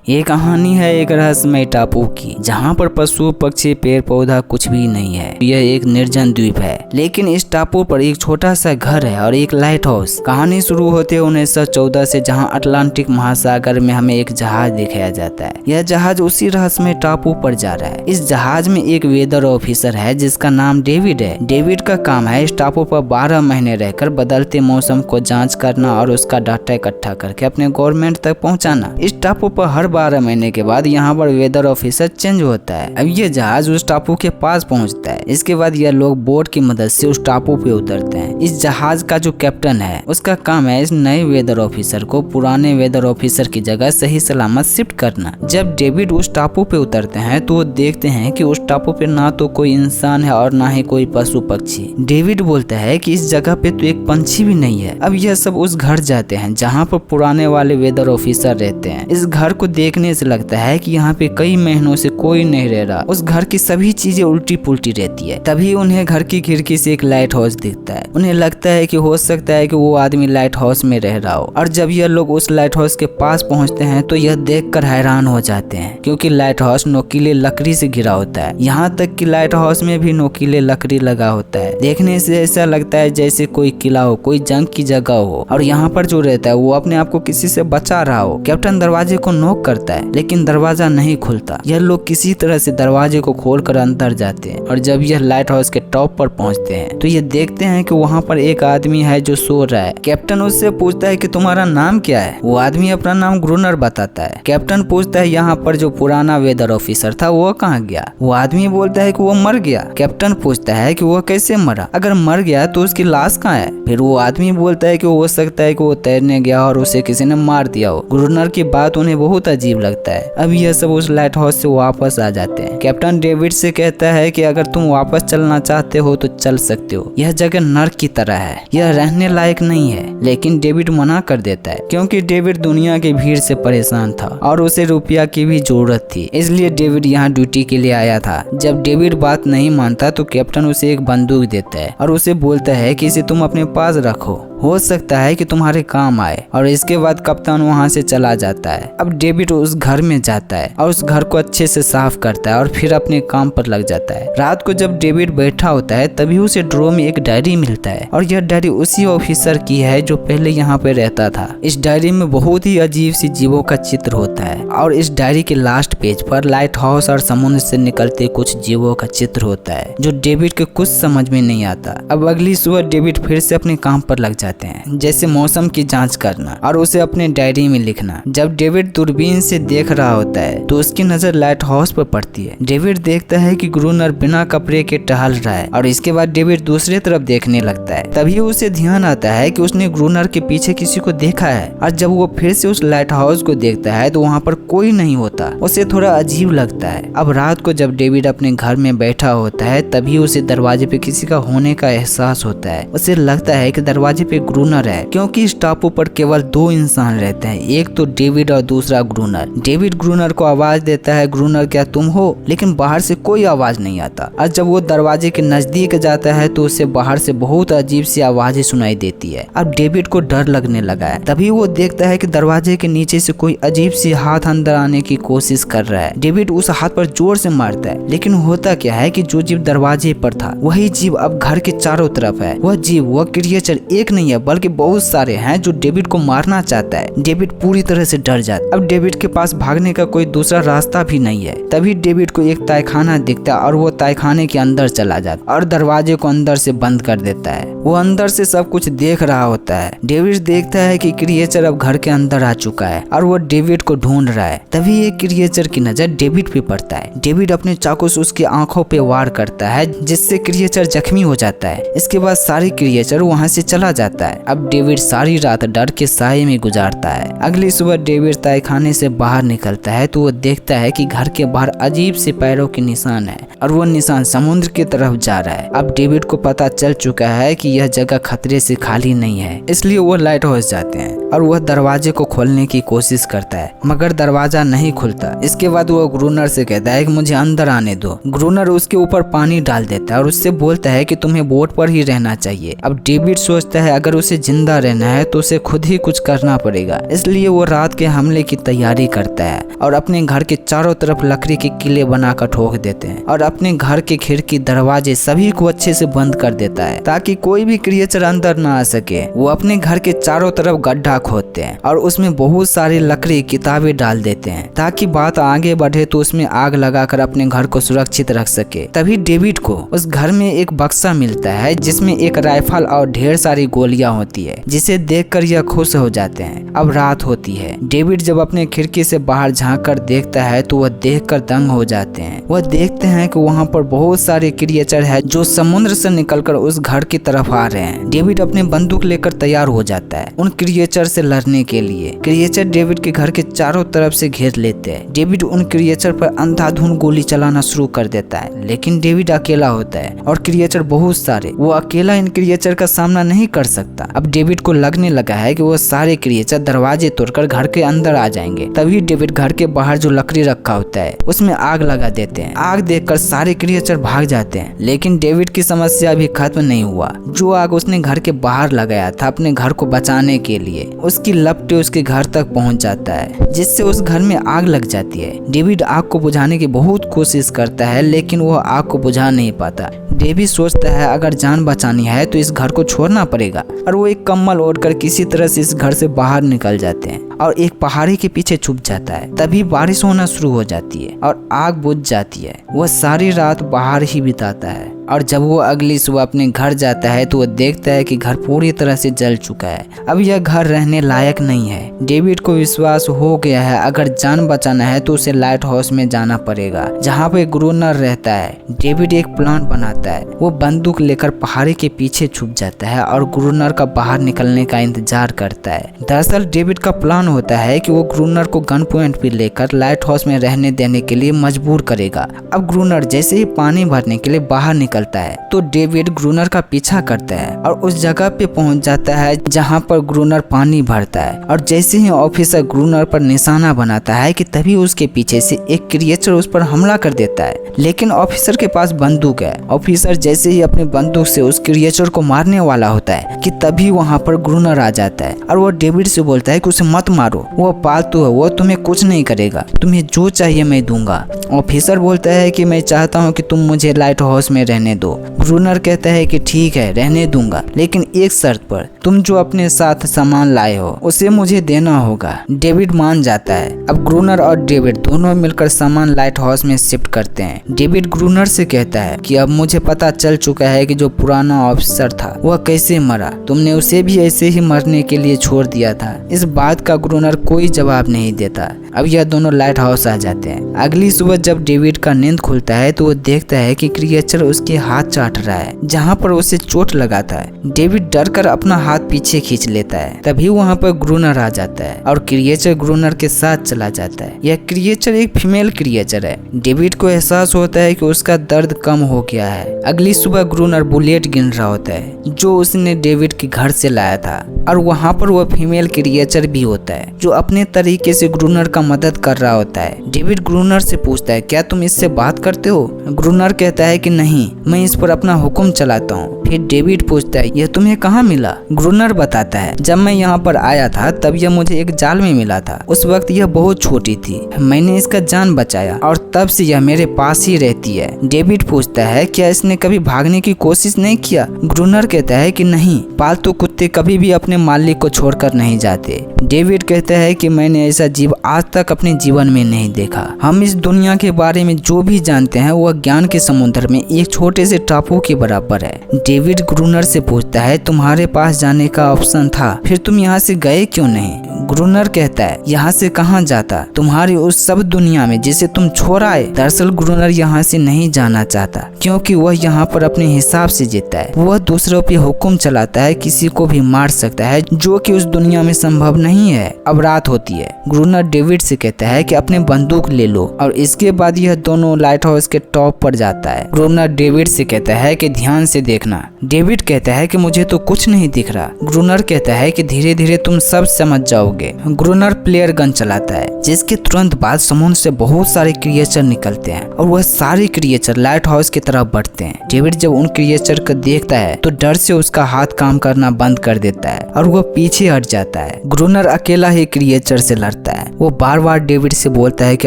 ये कहानी है एक रहस्यमय टापू की, जहाँ पर पशु पक्षी पेड़ पौधा कुछ भी नहीं है। यह एक निर्जन द्वीप है, लेकिन इस टापू पर एक छोटा सा घर है और एक लाइट हाउस। कहानी शुरू होते 1914 से, जहाँ अटलांटिक महासागर में हमें एक जहाज दिखाया जाता है। यह जहाज उसी रहस्यमय टापू पर जा रहा है। इस जहाज में एक वेदर ऑफिसर है जिसका नाम डेविड है। डेविड का काम है इस टापू पर 12 महीने रहकर बदलते मौसम को जांच करना और उसका डाटा इकट्ठा करके अपने गवर्नमेंट तक पहुंचाना। इस टापू पर हर 12 महीने के बाद यहाँ पर वेदर ऑफिसर चेंज होता है। अब ये जहाज उस टापू के पास पहुंचता है। इसके बाद यह लोग बोट की मदद से उस टापू पे उतरते हैं। इस जहाज का जो कैप्टन है उसका काम है इस नए वेदर ऑफिसर को पुराने वेदर ऑफिसर की जगह सही सलामत शिफ्ट करना। जब डेविड उस टापू पे उतरते हैं तो वो देखते हैं कि उस टापू पे ना तो कोई इंसान है और ना ही कोई पशु पक्षी। डेविड बोलता है कि इस जगह पे तो एक पंछी भी नहीं है। अब यह सब उस घर जाते हैं जहाँ पर पुराने वाले वेदर ऑफिसर रहते हैं। इस घर को देखने से लगता है कि यहाँ पे कई महीनों से कोई नहीं रह रहा। उस घर की सभी चीजें उल्टी पुल्टी रहती है। तभी उन्हें घर की खिड़की से एक लाइट हाउस दिखता है। उन्हें लगता है कि हो सकता है कि वो आदमी लाइट हाउस में रह रहा हो। और जब यह लोग उस लाइट हाउस के पास पहुंचते हैं तो यह देखकर हैरान हो जाते हैं, क्योंकि लाइट हाउस नोकीले लकड़ी से घिरा होता है। यहाँ तक कि लाइट हाउस में भी नोकीले लकड़ी लगा होता है। देखने से ऐसा लगता है जैसे कोई किला हो, कोई जंग की जगह हो और यहाँ पर जो रहता है वो अपने आप को किसी से बचा रहा हो। कैप्टन दरवाजे को नॉक करता है लेकिन दरवाजा नहीं खुलता। यह लोग किसी तरह से दरवाजे को खोलकर अंदर जाते हैं और जब यह लाइट हाउस के टॉप पर पहुंचते हैं तो ये देखते हैं कि वहाँ पर एक आदमी है जो सो रहा है। कैप्टन उससे पूछता है कि तुम्हारा नाम क्या है। वो आदमी अपना नाम ग्रूनर बताता है। कैप्टन पूछता है यहाँ पर जो पुराना वेदर ऑफिसर था वो कहाँ गया। वो आदमी बोलता है कि वो मर गया। कैप्टन पूछता है कि वो कैसे मरा, अगर मर गया तो उसकी लाश कहाँ है। फिर वो आदमी बोलता है कि हो सकता है कि वो तैरने गया और उसे किसी ने मार दिया हो। ग्रूनर की बात उन्हें बहुत अजीब लगता है। अब यह सब उस लाइट हाउस से वापस आ जाते हैं। कैप्टन डेविड से कहता है कि अगर तुम वापस चलना चाहते हो तो चल सकते हो। यह जगह नर्क की तरह है, यह रहने लायक नहीं है। लेकिन डेविड मना कर देता है, क्योंकि डेविड दुनिया की भीड़ से परेशान था और उसे रुपया की भी जरूरत थी। इसलिए डेविड यहाँ ड्यूटी के लिए आया था। जब डेविड बात नहीं मानता तो कैप्टन उसे एक बंदूक देता है और उसे बोलता है कि इसे तुम अपने पास रखो, हो सकता है कि तुम्हारे काम आए। और इसके बाद कप्तान वहां से चला जाता है। अब डेविड उस घर में जाता है और उस घर को अच्छे से साफ करता है और फिर अपने काम पर लग जाता है। रात को जब डेविड बैठा होता है तभी उसे ड्रॉ में एक डायरी मिलता है और यह डायरी उसी ऑफिसर की है जो पहले यहाँ पे रहता था। इस डायरी में बहुत ही अजीब सी जीवों का चित्र होता है और इस डायरी के लास्ट पेज पर लाइट हाउस और समुद्र से निकलते कुछ जीवों का चित्र होता है जो डेविड के कुछ समझ में नहीं आता। अब अगली सुबह डेविड फिर से अपने काम पर लग जाता है, जैसे मौसम की जांच करना और उसे अपने डायरी में लिखना। जब डेविड दूरबीन से देख रहा होता है तो उसकी नजर लाइट हाउस पर पड़ती है। डेविड देखता है कि ग्रूनर बिना कपड़े के टहल रहा है और इसके बाद डेविड दूसरी तरफ देखने लगता है। तभी उसे ध्यान आता है कि उसने ग्रूनर के पीछे किसी को देखा है और जब वो फिर से उस लाइट हाउस को देखता है तो वहाँ पर कोई नहीं होता। उसे थोड़ा अजीब लगता है। अब रात को जब डेविड अपने घर में बैठा होता है तभी उसे दरवाजे पे किसी का होने का एहसास होता है। उसे लगता है कि दरवाजे पे ग्रूनर है, क्योंकि इस टापू पर केवल 2 इंसान रहते हैं, एक तो डेविड और दूसरा ग्रूनर। डेविड ग्रूनर को आवाज देता है, ग्रूनर क्या तुम हो? लेकिन बाहर से कोई आवाज नहीं आता। और जब वो दरवाजे के नजदीक जाता है तो उसे बाहर से बहुत अजीब सी आवाजें सुनाई देती है। अब डेविड को डर लगने लगा है। तभी वो देखता है कि दरवाजे के नीचे से कोई अजीब सी हाथ अंदर आने की कोशिश कर रहा है। डेविड उस हाथ पर जोर से मारता है, लेकिन होता क्या है कि जो जीव दरवाजे पर था वही जीव अब घर के चारों तरफ है। वह जीव, वह क्रिएचर एक नहीं है बल्कि बहुत सारे हैं जो डेविड को मारना चाहता है। डेविड पूरी तरह से डर जाता है। अब डेविड के पास भागने का कोई दूसरा रास्ता भी नहीं है। तभी डेविड को एक तहखाना दिखता है और वो तहखाने के अंदर चला जाता और दरवाजे को अंदर से बंद कर देता है। वो अंदर से सब कुछ देख रहा होता है। डेविड देखता है कि क्रिएचर अब घर के अंदर आ चुका है और वो डेविड को ढूंढ रहा है। तभी एक क्रिएचर की नजर डेविड पे पड़ता है। डेविड अपने चाकू से उसकी आंखों पे वार करता है जिससे क्रिएचर जख्मी हो जाता है। इसके बाद सारी क्रिएचर वहाँ से चला जाता है। अब डेविड सारी रात डर के साये में गुजारता है। अगली सुबह डेविड तहखाने से बाहर निकलता है तो वो देखता है कि घर के बाहर अजीब से पैरों के निशान है और वो निशान समुद्र की तरफ जा रहा है। अब डेविड को पता चल चुका है कि यह जगह खतरे से खाली नहीं है, इसलिए वो लाइट हाउस जाते हैं और वह दरवाजे को खोलने की कोशिश करता है, मगर दरवाजा नहीं खुलता। इसके बाद वो ग्रूनर से कहता है कि मुझे अंदर आने दो। ग्रूनर उसके ऊपर पानी डाल देता है और उससे बोलता है कि तुम्हें बोट पर ही रहना चाहिए। अब डेविड सोचता है अगर उसे जिंदा रहना है तो उसे खुद ही कुछ करना पड़ेगा। इसलिए वो रात के हमले की तैयारी करता है और अपने घर के चारों तरफ लकड़ी के किले बनाकर ठोक देते हैं और अपने घर के खिड़की दरवाजे सभी को अच्छे से बंद कर देता है ताकि कोई भी क्रिएचर अंदर ना आ सके। वो अपने घर के चारों तरफ गड्ढा खोदते हैं और उसमें बहुत सारी लकड़ी किताबें डाल देते हैं ताकि बात आगे बढ़े तो उसमें आग लगाकर अपने घर को सुरक्षित रख सके। तभी डेविड को उस घर में एक बक्सा मिलता है जिसमें एक राइफल और ढेर सारी गोलियां होती है, जिसे देखकर यह खुश हो जाते हैं। अब रात होती है। डेविड जब अपने खिड़की से बाहर झांक कर देखता है तो वह देखकर दंग हो जाते हैं। वह देखते हैं कि वहाँ पर बहुत सारे क्रिएचर है जो समुद्र से निकलकर उस घर की तरफ आ रहे हैं। डेविड अपने बंदूक लेकर तैयार हो जाता है उन क्रिएचर से लड़ने के लिए। क्रिएचर डेविड के घर के चारों तरफ से घेर लेते हैं। डेविड उन क्रिएचर पर अंधाधुंध गोली चलाना शुरू कर देता है, लेकिन डेविड अकेला होता है और क्रिएचर बहुत सारे। वो अकेला इन क्रिएचर का सामना नहीं कर सकता। अब डेविड को लगने लगा है कि वो सारे क्रिएचर दरवाजे तोड़कर घर के अंदर आ जाएंगे। तभी डेविड घर के बाहर जो लकड़ी रखा होता है उसमें आग लगा देते हैं। आग देखकर सारे क्रिएचर भाग जाते हैं, लेकिन डेविड की समस्या अभी खत्म नहीं हुआ। जो आग उसने घर के बाहर लगाया था अपने घर को बचाने के लिए, उसकी लपटें उसके घर तक पहुंच जाता है, जिससे उस घर में आग लग जाती है। डेविड आग को बुझाने की बहुत कोशिश करता है, लेकिन वो आग को बुझा नहीं पाता। डेविड सोचता है अगर जान बचानी है तो इस घर को छोड़ना पड़ेगा, और वो एक कम्बल ओढ़कर किसी तरह से इस घर से बाहर निकल जाते हैं और एक पहाड़ी के पीछे छुप जाता है। तभी बारिश होना शुरू हो जाती है और आग बुझ जाती है। वह सारी रात बाहर ही बिताता है और जब वो अगली सुबह अपने घर जाता है तो वो देखता है कि घर पूरी तरह से जल चुका है। अब यह घर रहने लायक नहीं है। डेविड को विश्वास हो गया है अगर जान बचाना है तो उसे लाइट हाउस में जाना पड़ेगा जहाँ पे ग्रूनर रहता है। डेविड एक प्लान बनाता है। वो बंदूक लेकर पहाड़ी के पीछे छुप जाता है और ग्रूनर का बाहर निकलने का इंतजार करता है। दरअसल डेविड का प्लान होता है कि वो ग्रूनर को गन पॉइंट पे लेकर लाइट हाउस में रहने देने के लिए मजबूर करेगा। अब ग्रूनर जैसे ही पानी भरने के लिए बाहर निकलता है तो डेविड ग्रूनर का पीछा करता है और उस जगह पे पहुंच जाता है जहां पर ग्रूनर पानी भरता है। और जैसे ही ऑफिसर ग्रूनर पर निशाना बनाता है कि तभी उसके पीछे से एक क्रिएचर उस पर हमला कर देता है, लेकिन ऑफिसर के पास बंदूक है। ऑफिसर जैसे ही अपनी बंदूक से उस क्रिएचर को मारने वाला होता है कि तभी वहां पर ग्रूनर आ जाता है और वो डेविड से बोलता है कि उसे मत मारो, वो पालतू है, वो तुम्हें कुछ नहीं करेगा, तुम्हें जो चाहिए मैं दूंगा। ऑफिसर बोलता है कि मैं चाहता हूँ कि तुम मुझे लाइट हाउस में रहने दो। ग्रूनर कहता है कि ठीक है रहने दूंगा, लेकिन एक शर्त पर, तुम जो अपने साथ सामान लाए हो उसे मुझे देना होगा। डेविड मान जाता है। अब ग्रूनर और डेविड दोनों मिलकर सामान लाइट हाउस में शिफ्ट करते हैं। डेविड ग्रूनर से कहता है कि अब मुझे पता चल चुका है कि जो पुराना ऑफिसर था वह कैसे मरा, तुमने उसे भी ऐसे ही मरने के लिए छोड़ दिया था। इस बात का ग्रूनर कोई जवाब नहीं देता। अब यह दोनों लाइट हाउस आ जाते हैं। अगली सुबह जब डेविड का नींद खुलता है तो वो देखता है कि क्रिएचर उसके हाथ चाट रहा है जहाँ पर उसे चोट लगाता है। डेविड डर कर अपना हाथ पीछे खींच लेता है। तभी वहाँ पर ग्रूनर आ जाता है और क्रिएचर ग्रूनर के साथ चला जाता है। यह क्रिएचर एक फीमेल क्रिएचर है। डेविड को एहसास होता है कि उसका दर्द कम हो गया है। अगली सुबह ग्रूनर बुलेट गिन रहा होता है जो उसने डेविड के घर से लाया था, और वहाँ पर वह फीमेल क्रिएचर भी होता है जो अपने तरीके से ग्रूनर का मदद कर रहा होता है। डेविड ग्रूनर से पूछता है क्या तुम इससे बात करते हो? ग्रूनर कहता है कि नहीं, मैं इस पर अपना हुक्म चलाता हूँ। फिर डेविड पूछता है यह तुम्हें कहाँ मिला? ग्रूनर बताता है जब मैं यहाँ पर आया था तब यह मुझे एक जाल में मिला था। उस वक्त यह बहुत छोटी थी, मैंने इसका जान बचाया और तब से यह मेरे पास ही रहती है। डेविड पूछता है क्या इसने कभी भागने की कोशिश नहीं किया? ग्रूनर कहता है कि नहीं, पालतू कुत्ते कभी भी अपने मालिक को छोड़कर नहीं जाते। डेविड कहता है कि मैंने ऐसा जीव आज तक अपने जीवन में नहीं देखा। हम इस दुनिया के बारे में जो भी जानते हैं वह ज्ञान के समुद्र में एक छोटे से टापू के बराबर है। डेविड ग्रूनर से पूछता है तुम्हारे पास जाने का ऑप्शन था, फिर तुम यहाँ से गए क्यों नहीं? ग्रूनर कहता है यहाँ से कहाँ जाता, तुम्हारी उस सब दुनिया में जिसे तुम छोड़ आए। दरअसल ग्रूनर यहाँ से नहीं जाना चाहता क्योंकि वह यहाँ पर अपने हिसाब से जीता है। वह दूसरों पे हुक्म चलाता है, किसी को भी मार सकता है, जो कि उस दुनिया में संभव नहीं है। अब रात होती है। ग्रूनर डेविड से कहता है कि अपने बंदूक ले लो और इसके बाद यह दोनों लाइट हाउस के टॉप पर जाता है। ग्रूनर डेविड से कहता है कि ध्यान से देखना। डेविड कहता है कि मुझे तो कुछ नहीं दिख रहा। ग्रूनर कहता है कि धीरे धीरे तुम सब समझ जाओगे। ग्रूनर प्लेयर गन चलाता है, जिसके तुरंत बाद समुद्र से बहुत सारे क्रिएचर निकलते हैं और वह सारे क्रिएचर लाइट हाउस की तरफ बढ़ते हैं। डेविड जब उन क्रिएचर को देखता है तो डर से उसका हाथ काम करना बंद कर देता है और वह पीछे हट जाता है। ग्रूनर अकेला ही क्रिएचर से लड़ता है। वो बार बार डेविड से बोलता है कि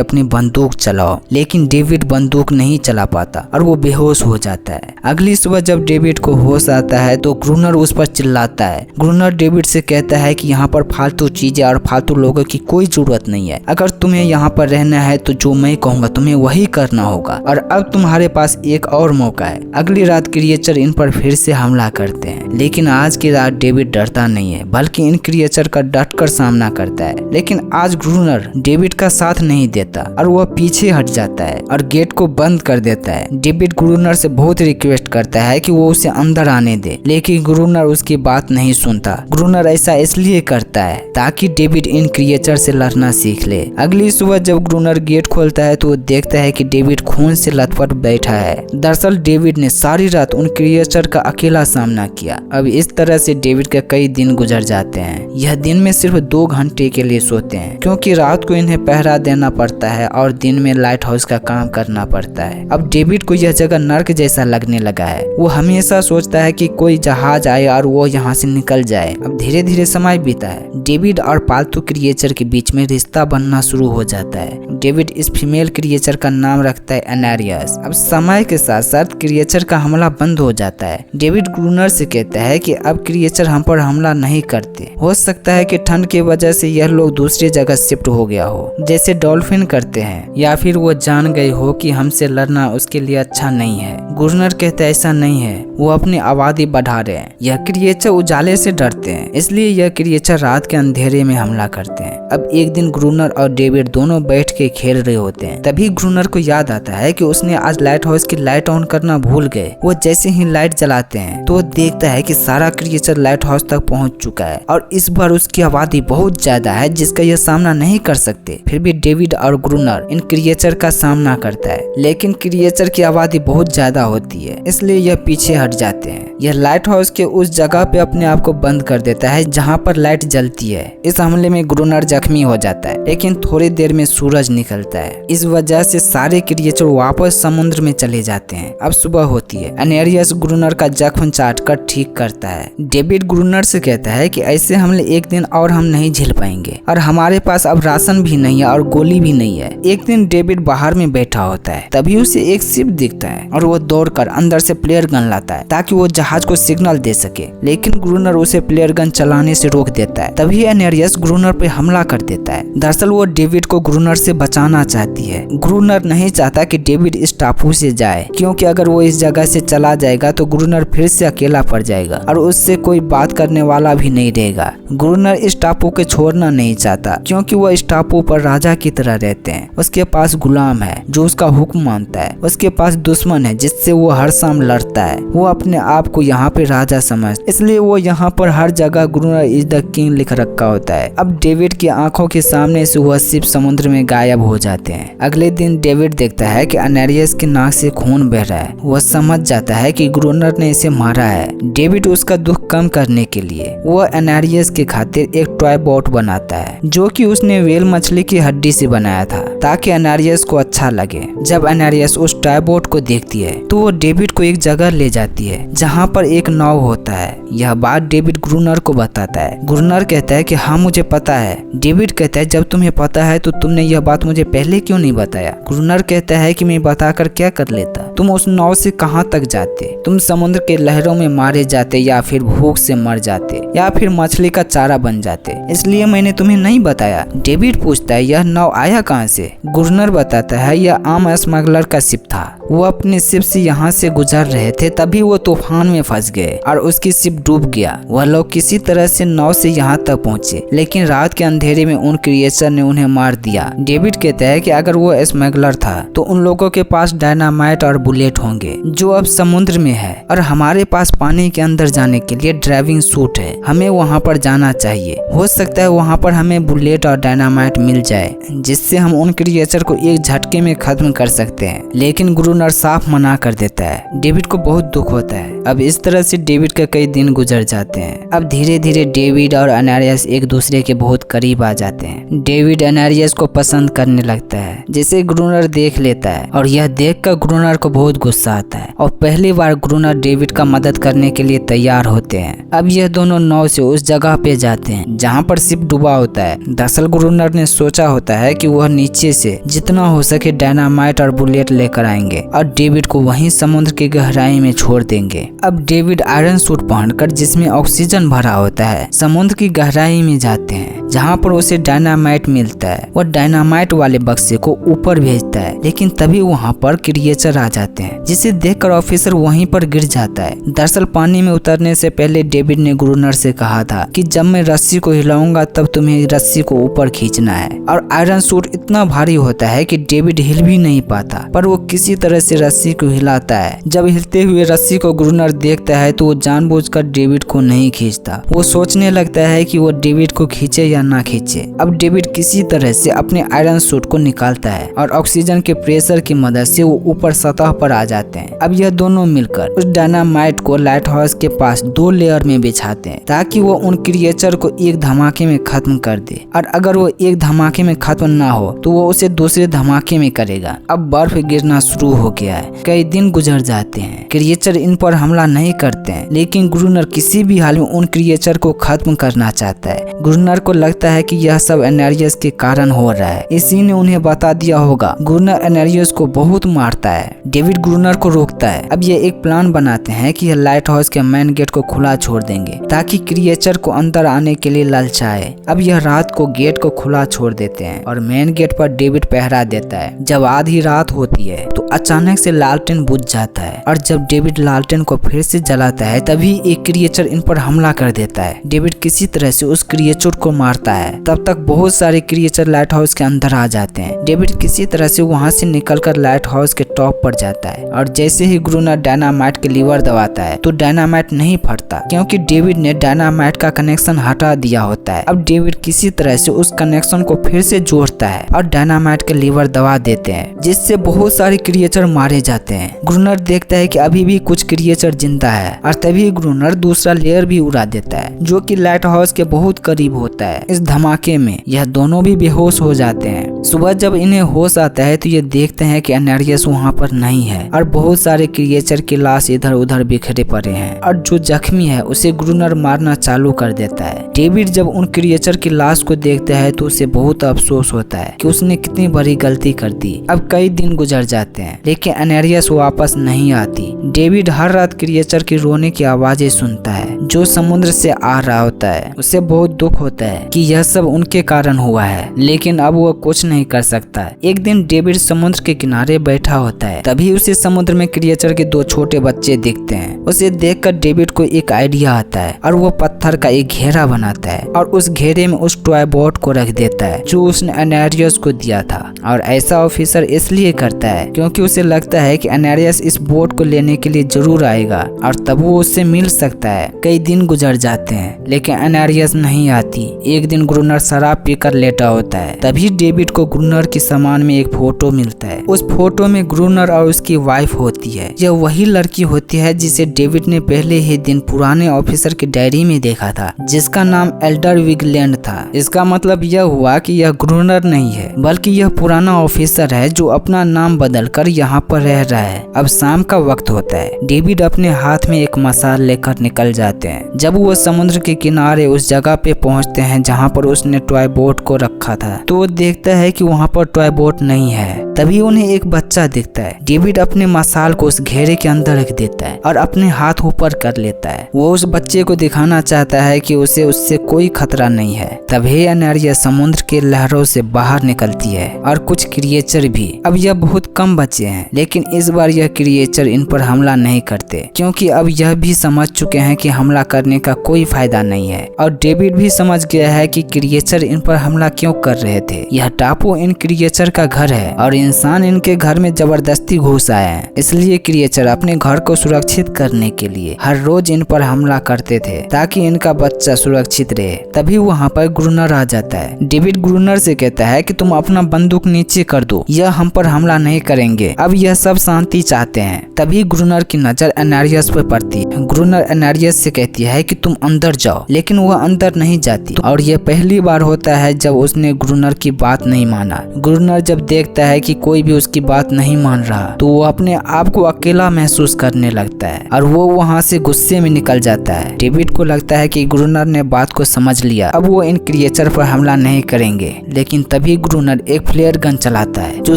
अपनी बंदूक चलाओ, लेकिन डेविड बंदूक नहीं चला पाता और वो बेहोश हो जाता है। अगली सुबह जब डेविड को होश आता है तो ग्रूनर उस पर चिल्लाता है। ग्रूनर डेविड से कहता है कि यहाँ पर फालतू चीजें और फालतू लोगों की कोई जरूरत नहीं है। अगर तुम्हें यहाँ पर रहना है तो जो मैं कहूँगा तुम्हें वही करना होगा और अब तुम्हारे पास एक और मौका है। अगली रात क्रिएचर इन पर फिर से हमला करते हैं, लेकिन आज की रात डेविड डरता नहीं है बल्कि इन क्रिएचर का डटकर सामना करता है। लेकिन आज ग्रूनर डेविड का साथ नहीं देता और वह पीछे हट जाता है और गेट को बंद कर देता है। डेविड ग्रूनर से बहुत रिक्वेस्ट करता है कि वो उसे अंदर आने दे, लेकिन ग्रूनर उसकी बात नहीं सुनता। ग्रूनर ऐसा इसलिए करता है ताकि डेविड इन क्रिएचर से लड़ना सीख ले। अगली सुबह जब ग्रूनर गेट खोलता है तो वो देखता है कि डेविड खून से लथपथ बैठा है। दरअसल डेविड ने सारी रात उन क्रिएचर का अकेला सामना किया। अब इस तरह से डेविड के कई दिन गुजर जाते हैं। यह दिन में सिर्फ 2 घंटे के लिए सोते हैं क्योंकि रात को इन्हें पहरा देना पड़ता है और दिन में लाइट हाउस का काम करना पड़ता है। अब डेविड को यह जगह नर्क जैसा लगने लगा है। वो हमेशा सोचता है कि कोई जहाज आए और वो यहाँ से निकल जाए। अब धीरे धीरे समय बीता है। डेविड और पालतू क्रिएचर के बीच में रिश्ता बनना शुरू हो जाता है। डेविड इस फीमेल क्रिएचर का नाम रखता है एनेरियस। अब समय के साथ साथ क्रिएचर का हमला बंद हो जाता है। डेविड ग्रूनर से कहता है कि अब क्रिएचर हम पर हमला नहीं करते। हो सकता है कि ठंड की वजह से यह लोग दूसरी जगह शिफ्ट हो गया हो, जैसे डॉल्फिन करते हैं, या फिर वो जान गए हो कि हमसे लड़ना उसके लिए अच्छा नहीं है। ग्रूनर कहता है ऐसा नहीं है, वो अपनी आबादी बढ़ा रहे हैं। यह क्रिएचर उजाले से डरते हैं, इसलिए यह क्रिएचर रात के अंधेरे में हमला करते हैं। अब एक दिन ग्रूनर और डेविड दोनों बैठ के खेल रहे होते हैं। तभी ग्रूनर को याद आता है कि उसने आज लाइट हाउस की लाइट ऑन करना भूल गए। वो जैसे ही लाइट जलाते हैं तो वो देखता है कि सारा क्रिएचर लाइट हाउस तक पहुंच चुका है और इस बार उसकी आबादी बहुत ज्यादा है जिसका यह सामना नहीं कर सकते। फिर भी डेविड और ग्रूनर इन क्रिएचर का सामना करता है, लेकिन क्रिएचर की आबादी बहुत ज्यादा होती है, इसलिए यह पीछे हट जाते हैं। यह लाइट हाउस के उस जगह पे अपने आप को बंद कर देता है जहाँ पर लाइट जलती है। इस हमले में ग्रूनर जख्मी हो जाता है, लेकिन थोड़ी देर में सूरज निकलता है। इस वजह से सारे क्रिएचर वापस समुद्र में चले जाते हैं। अब सुबह होती है। एनेरियस ग्रूनर का जख्म चाटकर ठीक करता है। डेविड ग्रूनर से कहता है कि ऐसे हमले एक दिन और हम नहीं झेल पाएंगे और हमारे पास अब राशन भी नहीं है और गोली भी नहीं है। एक दिन डेविड बाहर में बैठा होता है, तभी उसे एक शिप दिखता है और वो दौड़कर अंदर से प्लेयर गन लाता है ताकि वो जहाज को सिग्नल दे सके, लेकिन ग्रूनर उसे प्लेयर गन चलाने से रोक देता है। तभी एनेरियस ग्रूनर पे हमला कर देता है। दरअसल वो डेविड को ग्रूनर से बचाना चाहती है। ग्रूनर नहीं चाहता कि डेविड इस टापू से जाए, क्योंकि अगर वो इस जगह से चला जाएगा तो ग्रूनर फिर से अकेला पड़ जाएगा और उससे कोई बात करने वाला भी नहीं रहेगा। ग्रूनर इस टापू को छोड़ना नहीं चाहता, क्योंकि वो इस टापू पर राजा की तरह रहते हैं। उसके पास गुलाम है जो उसका हुक्म मानता है। उसके पास दुश्मन है जिससे वो हर शाम लड़ता है। वो अपने आप को यहाँ पे राजा समझता, इसलिए वो यहाँ पर हर जगह ग्रूनर इज द किंग लिख रखा होता है। अब डेविड की आंखों के सामने से वह शिप समुद्र में गायब हो जाते हैं। अगले दिन डेविड देखता है कि एनेरियस के नाक से खून बह रहा है। वह समझ जाता है कि ग्रूनर ने इसे मारा है। डेविड उसका दुख कम करने के लिए वह एनेरियस के खातिर एक टॉय बोट बनाता है, जो कि उसने व्हेल मछली की हड्डी से बनाया था ताकि एनेरियस को अच्छा लगे। जब एनेरियस उस टॉय बोट को देखती है तो वो डेविड को एक जगह ले जाती है जहाँ पर एक नाव होता है। यह बात डेविड ग्रूनर को बताता है। ग्रूनर कहता है कि हाँ मुझे पता है। डेविड कहता है जब तुम्हें पता है तो तुमने यह बात मुझे पहले क्यों नहीं बताया। ग्रूनर कहता है कि मैं बताकर क्या कर लेता। तुम उस नाव से कहाँ तक जाते? तुम समुद्र के लहरों में मारे जाते या फिर भूख से मर जाते या फिर मछली का चारा बन जाते, इसलिए मैंने तुम्हें नहीं बताया। डेविड पूछता है यह नाव आया कहाँ से? ग्रूनर बताता है यह आम स्मगलर का शिप था। वो अपने शिप से यहाँ से गुजर रहे थे, तभी वो तूफान में फंस गए और उसकी शिप डूब गया। वह लोग किसी तरह से नाव से यहाँ तक पहुँचे, लेकिन रात के अंधेरे में उन क्रिएचर ने उन्हें मार दिया। डेविड कहता है कि अगर वो स्मगलर था तो उन लोगों के पास डायनामाइट और बुलेट होंगे जो अब समुद्र में है, और हमारे पास पानी के अंदर जाने के लिए ड्राइविंग सूट है। हमें वहाँ पर जाना चाहिए। हो सकता है वहाँ पर हमें बुलेट और डायनामाइट मिल जाए, जिससे हम उन क्रिएचर को एक झटके में खत्म कर सकते हैं। लेकिन गुरुनर साफ मना कर देता है। डेविड को बहुत दुख होता है। अब इस तरह से डेविड के कई दिन गुजर जाते हैं। अब धीरे धीरे डेविड और एनारियस एक दूसरे के बहुत करीब आ जाते हैं। डेविड एनारियस को पसंद करने लगता है, जिसे गुरुनर देख लेता है, और यह देखकर गुरुनर को बहुत गुस्सा आता है और पहली बार गुरुनर डेविड का मदद करने के लिए तैयार होते हैं। अब यह दोनों नाव से उस जगह पे जाते हैं जहाँ पर शिप डूबा होता है। दरअसल गुरुनर ने सोचा होता है कि वह नीचे से जितना हो सके डायनामाइट और बुलेट लेकर आएंगे और डेविड को वहीं समुद्र की गहराई में छोड़ देंगे। अब डेविड आयरन सूट पहनकर, जिसमें ऑक्सीजन भरा होता है, समुद्र की गहराई में जाते हैं जहाँ पर उसे डायनामाइट मिलता है। वह डायनामाइट वाले बक्से को ऊपर भेजता है, लेकिन तभी वहाँ पर क्रिएचर आ जाते हैं, जिसे देखकर ऑफिसर वहीं पर गिर जाता है। दरअसल पानी में उतरने से पहले डेविड ने गुरुनर से कहा था कि जब मैं रस्सी को हिलाऊंगा तब तुम्हें रस्सी को ऊपर खींचना है। और आयरन सूट इतना भारी होता है कि डेविड हिल भी नहीं पाता, पर वो किसी तरह से रस्सी को हिलाता है। जब हिलते हुए रस्सी को गुरुनर देखता है तो वो जानबूझकर डेविड को नहीं खींचता। वो सोचने लगता है कि वो डेविड को खींचे या ना खींचे। अब डेविड किसी तरह से अपने आयरन सूट को निकालता है और ऑक्सीजन के प्रेशर की मदद से वो ऊपर सतह पर आ जाते हैं। अब यह दोनों मिलकर उस डायनामाइट को लाइट हाउस के पास 2 लेयर में बिछाते हैं, ताकि वो उन क्रिएचर को एक धमाके में खत्म कर दे। और अगर वो एक धमाके में खत्म ना हो तो वो उसे दूसरे धमाके में करेगा। अब बर्फ गिरना शुरू हो गया है। कई दिन गुजर जाते हैं। क्रिएचर इन पर हमला नहीं करते हैं, लेकिन गुरुनर किसी भी हाल में उन क्रिएचर को खत्म करना चाहता है। गुरुनर को लगता है कि यह सब एनारियस के कारण हो रहा है। इसी ने उन्हें बता दिया होगा। गुरुनर एनारियस को बहुत मारता है। डेविड गुरुनर को रोकता है। अब ये एक प्लान बनाते हैं कि यह लाइट हाउस के मेन गेट को खुला छोड़ देंगे, ताकि क्रिएचर को अंदर आने के लिए ललचाए। अब यह रात को गेट को खुला छोड़ देते हैं और मेन गेट पर डेविड पहरा देता है। जब आधी रात होती है तो अचानक से लालटेन बुझ जाता है, और जब डेविड लालटेन को फिर से जलाता है तभी एक क्रिएचर इन पर हमला कर देता है। डेविड किसी तरह से उस क्रिएचर को मारता है। तब तक बहुत सारे क्रिएचर लाइट हाउस के अंदर आ जाते हैं। डेविड किसी तरह से वहां से निकलकर लाइट हाउस के टॉप पर जाता है, और जैसे ही गुरुनर डायनामाइट के लीवर दबाता है तो डायनामाइट नहीं फटता, क्योंकि डेविड ने डायनामाइट का कनेक्शन हटा दिया होता है। अब डेविड किसी तरह से उस कनेक्शन को फिर से जोड़ता है और डायनामाइट के लीवर दबा देते हैं, जिससे बहुत सारे क्रिएचर मारे जाते हैं। गुरुनर देखता है कि अभी भी कुछ क्रिएचर जिंदा है, और तभी गुरुनर दूसरा लेयर भी उड़ा देता है, जो कि लाइट हाउस के बहुत करीब होता है। इस धमाके में यह दोनों भी बेहोश हो जाते हैं। सुबह जब इन्हें होश आता है तो ये देखते हैं कि एनारियस वहाँ पर नहीं है, और बहुत सारे क्रिएचर की लाश इधर उधर बिखरे पड़े हैं, और जो जख्मी है उसे गुरुनर मारना चालू कर देता है। डेविड जब उन क्रिएचर की लाश को देखता है तो उसे बहुत अफसोस होता है कि उसने कितनी बड़ी गलती कर दी। अब कई दिन गुजर जाते हैं, लेकिन एनारियस वापस नहीं आती। डेविड हर रात क्रिएचर की रोने की आवाजें सुनता है, जो समुद्र से आ रहा होता है। उसे बहुत दुख होता है कि यह सब उनके कारण हुआ है, लेकिन अब वो कुछ नहीं कर सकता। एक दिन डेविड समुद्र के किनारे बैठा होता है, तभी उसे समुद्र में क्रिएचर के 2 छोटे बच्चे दिखते हैं। उसे देखकर डेविड को एक आइडिया आता है, और वो पत्थर का एक घेरा बनाता है और उस घेरे में उस टॉय बोट को रख देता है जो उसने एनारियस को दिया था। और ऐसा ऑफिसर इसलिए करता है क्योंकि उसे लगता है कि एनारियस इस बोट को लेने के लिए जरूर आएगा, और तब वो उससे मिल सकता है। कई दिन गुजर जाते हैं, लेकिन एनारियस नहीं आती। एक दिन गुरुनर शराब पीकर लेटा होता है, तभी डेविड को गुरुनर की सामान में एक फोटो मिलता है। उस फोटो में गुरुनर और उसकी वाइफ होती है। यह वही लड़की होती है जिसे डेविड ने पहले ही दिन पुराने ऑफिसर की डायरी में देखा था, जिसका नाम एल्डर विगलैंड था। इसका मतलब यह हुआ कि यह गुरुनर नहीं है, बल्कि यह पुराना ऑफिसर है जो अपना नाम बदलकर यहाँ पर रह रहा है। अब शाम का वक्त होता है। डेविड अपने हाथ में एक मशाल लेकर निकल जाते हैं। जब वो समुद्र के किनारे उस जगह पे पहुँचते हैं जहाँ पर उसने टॉय बोट को रखा था, तो वो देखता है कि वहाँ पर टॉय बोट नहीं है। तभी उन्हें एक बच्चा दिखता है। डेविड अपने मशाल को उस घेरे के अंदर रख देता है और अपने हाथ ऊपर कर लेता है। वो उस बच्चे को दिखाना चाहता है कि उसे उससे कोई खतरा नहीं है। तभी एनारियस समुद्र के लहरों से बाहर निकलती है, और कुछ क्रिएचर भी। अब यह बहुत कम बचे हैं, लेकिन इस बार यह क्रिएचर इन पर हमला नहीं करते, क्योंकि अब यह भी समझ चुके हैं कि हमला करने का कोई फायदा नहीं है। और डेविड भी समझ गया है कि क्रिएचर इन पर हमला क्यों कर रहे थे। यह टापू इन क्रिएचर का घर है, और इंसान इनके घर में जबरदस्ती घुस आए हैं। इसलिए क्रिएचर अपने घर को सुरक्षित करने के लिए हर रोज इन पर हमला करते थे ताकि इनका बच्चा सुरक्षित रहे। तभी वहाँ पर ग्रूनर आ जाता है। डेविड ग्रूनर से कहता है कि तुम अपना बंदूक नीचे कर दो, यह हम पर हमला नहीं करेंगे। अब यह सब शांति चाहते हैं। तभी ग्रूनर की नजर एनारियस पर पड़ती है। ग्रूनर एनारियस से कहती है कि तुम अंदर जाओ, लेकिन वह अंदर नहीं जाती और यह पहली बार होता है जब उसने ग्रूनर की बात नहीं माना। ग्रूनर जब देखता है कि कोई भी उसकी बात नहीं मान रहा तो वो अपने आप को अकेला महसूस करने लगता है और वो वहाँ से गुस्से में निकल जाता है। डेविड को लगता है कि ग्रूनर ने बात को समझ लिया, अब वो इन क्रिएचर पर हमला नहीं करेंगे। लेकिन तभी ग्रूनर एक फ्लेयर गन चलाता है जो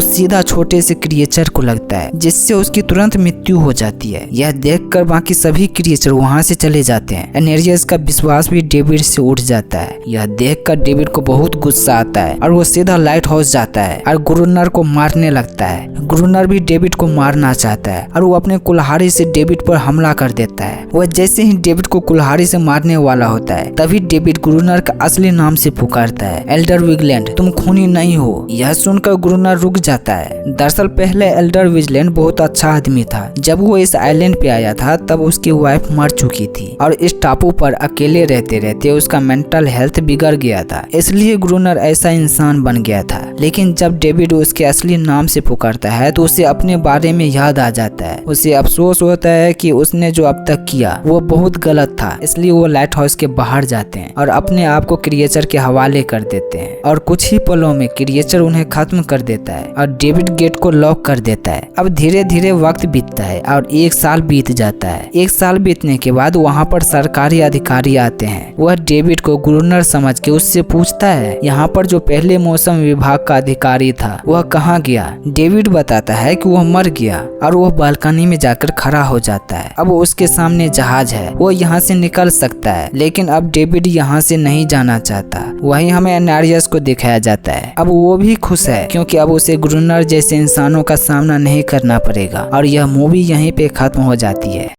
सीधा छोटे से क्रिएचर को लगता है, जिससे उसकी तुरंत मृत्यु हो जाती है। यह देखकर बाकी सभी क्रिएचर वहाँ से चले जाते हैं। एनेरियस का विश्वास भी डेविड से उठ जाता है। यह देखकर डेविड को बहुत गुस्सा आता है और वो सीधा लाइट हाउस जाता है और ग्रूनर को मारने लगता है। ग्रूनर भी डेविड को मारना चाहता है और वो अपने कुल्हाड़ी से डेविड पर हमला कर देता है। वह जैसे ही डेविड को कुल्हाड़ी से मारने वाला होता है तभी डेविड ग्रूनर का असली नाम से पुकारता है, एल्डर विजिलेंट, तुम खूनी नहीं हो। यह सुनकर ग्रूनर रुक जाता है। दरअसल पहले एल्डर विजिलेंट बहुत अच्छा आदमी था। जब वो इस आइलैंड पे आया था तब उसकी वाइफ मर चुकी थी और इस टापू पर अकेले रहते रहते उसका मेंटल हेल्थ बिगड़ गया था, इसलिए ग्रूनर ऐसा इंसान बन गया था। लेकिन जब डेविड उसके असली नाम से पुकारता है तो उसे अपने बारे में याद आ जाता है। उसे अफसोस होता है कि उसने जो अब तक किया वो बहुत गलत था, इसलिए वो लाइट हाउस के बाहर जाते हैं और अपने आप को क्रिएचर के हवाले कर देते हैं और कुछ ही पलों में क्रिएचर उन्हें खत्म कर देता है और डेविड गेट को लॉक कर देता है। अब धीरे धीरे वक्त बीतता है और 1 साल बीत जाता है। 1 साल बीतने के बाद वहाँ पर सरकारी अधिकारी आते हैं। वह डेविड को ग्रूनर समझ के उससे पूछता है यहाँ पर जो पहले मौसम विभाग का अधिकारी था वह कहाँ गया। डेविड बताता है कि वह मर गया और वह बालकनी में जाकर खड़ा हो जाता है। अब उसके सामने जहाज है, वो यहाँ से निकल सकता है, लेकिन अब डेविड यहाँ से नहीं जाना चाहता। वहीं हमें एनारियस को दिखाया जाता है। अब वो भी खुश है क्योंकि अब उसे ग्रूनर जैसे इंसानों का सामना नहीं करना पड़ेगा और यह मूवी यहीं पे खत्म हो जाती है।